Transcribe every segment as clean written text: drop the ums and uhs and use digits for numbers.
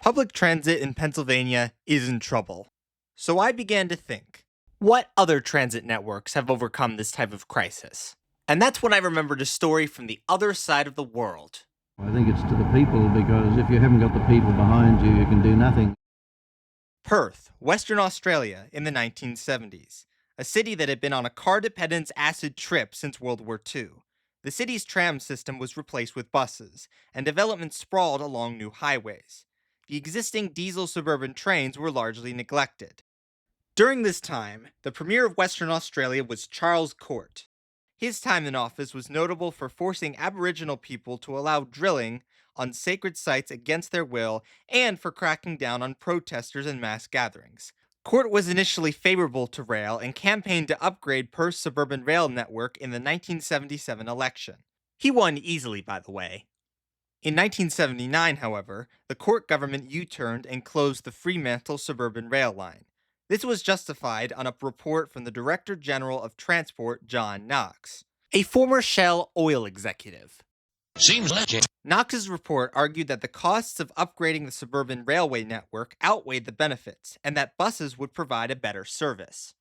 Public transit in Pennsylvania is in trouble. So I began to think, what other transit networks have overcome this type of crisis? And that's when I remembered a story from the other side of the world. I think it's to the people, because if you haven't got the people behind you, you can do nothing. Perth, Western Australia, in the 1970s. A city that had been on a car dependence acid trip since World War II. The city's tram system was replaced with buses, and development sprawled along new highways. The existing diesel suburban trains were largely neglected. During this time, the Premier of Western Australia was Charles Court. His time in office was notable for forcing Aboriginal people to allow drilling on sacred sites against their will and for cracking down on protesters and mass gatherings. Court was initially favorable to rail and campaigned to upgrade Perth's suburban rail network in the 1977 election. He won easily, by the way. In 1979, however, the Court government U-turned and closed the Fremantle suburban rail line. This was justified on a report from the Director General of Transport, John Knox, a former Shell oil executive. Seems legit. Knox's report argued that the costs of upgrading the suburban railway network outweighed the benefits, and that buses would provide a better service.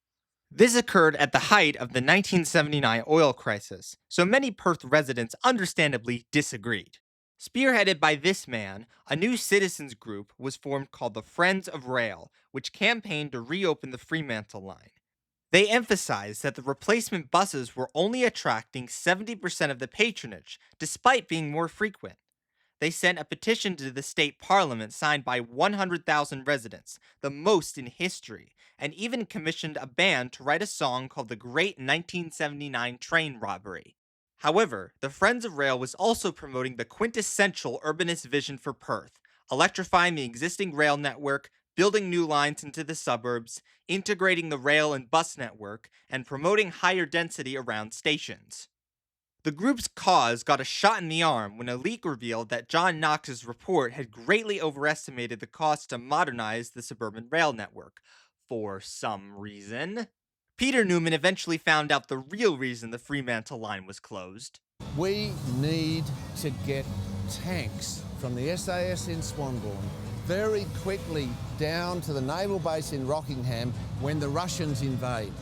This occurred at the height of the 1979 oil crisis, so many Perth residents understandably disagreed. Spearheaded by this man, a new citizens group was formed called the Friends of Rail, which campaigned to reopen the Fremantle line. They emphasized that the replacement buses were only attracting 70% of the patronage, despite being more frequent. They sent a petition to the state parliament signed by 100,000 residents, the most in history, and even commissioned a band to write a song called The Great 1979 Train Robbery. However, the Friends of Rail was also promoting the quintessential urbanist vision for Perth, electrifying the existing rail network, building new lines into the suburbs, integrating the rail and bus network, and promoting higher density around stations. The group's cause got a shot in the arm when a leak revealed that John Knox's report had greatly overestimated the cost to modernize the suburban rail network. For some reason. Peter Newman eventually found out the real reason the Fremantle line was closed. We need to get tanks from the SAS in Swanbourne very quickly down to the naval base in Rockingham when the Russians invade.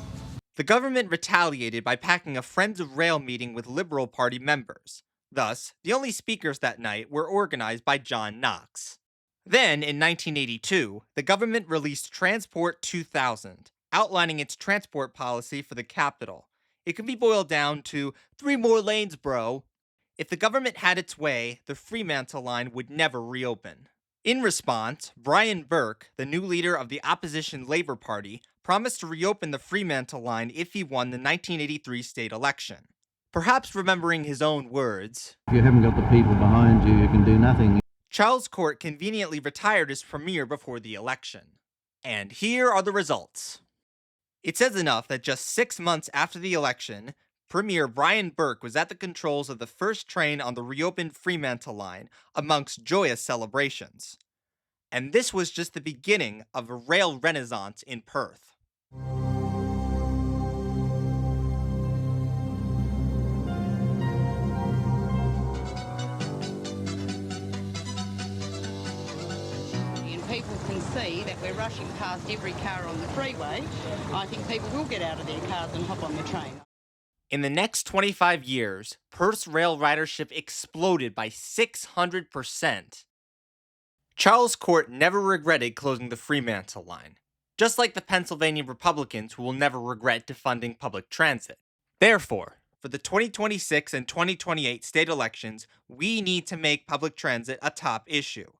The government retaliated by packing a Friends of Rail meeting with Liberal Party members. Thus, the only speakers that night were organized by John Knox. Then, in 1982, the government released Transport 2000, outlining its transport policy for the capital. It can be boiled down to 3 more lanes, bro. If the government had its way, the Fremantle line would never reopen. In response, Brian Burke, the new leader of the opposition Labour Party, promised to reopen the Fremantle line if he won the 1983 state election. Perhaps remembering his own words, If you haven't got the people behind you, you can do nothing. Charles Court conveniently retired as premier before the election. And here are the results. It says enough that just 6 months after the election, Premier Brian Burke was at the controls of the first train on the reopened Fremantle line, amongst joyous celebrations. And this was just the beginning of a rail renaissance in Perth. People can see that we're rushing past every car on the freeway, I think people will get out of their cars and hop on the train. In the next 25 years, Perth's rail ridership exploded by 600%. Charles Court never regretted closing the Fremantle line, just like the Pennsylvania Republicans who will never regret defunding public transit. Therefore, for the 2026 and 2028 state elections, we need to make public transit a top issue.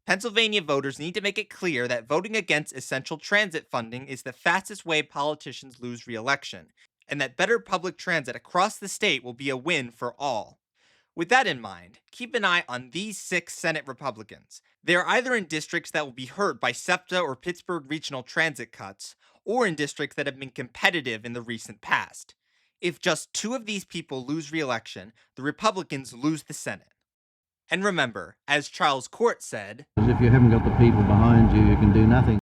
Pennsylvania voters need to make it clear that voting against essential transit funding is the fastest way politicians lose re-election, and that better public transit across the state will be a win for all. With that in mind, keep an eye on these 6 Senate Republicans. They are either in districts that will be hurt by SEPTA or Pittsburgh regional transit cuts, or in districts that have been competitive in the recent past. If just 2 of these people lose re-election, the Republicans lose the Senate. And remember, as Charles Court said, If you haven't got the people behind you, you can do nothing.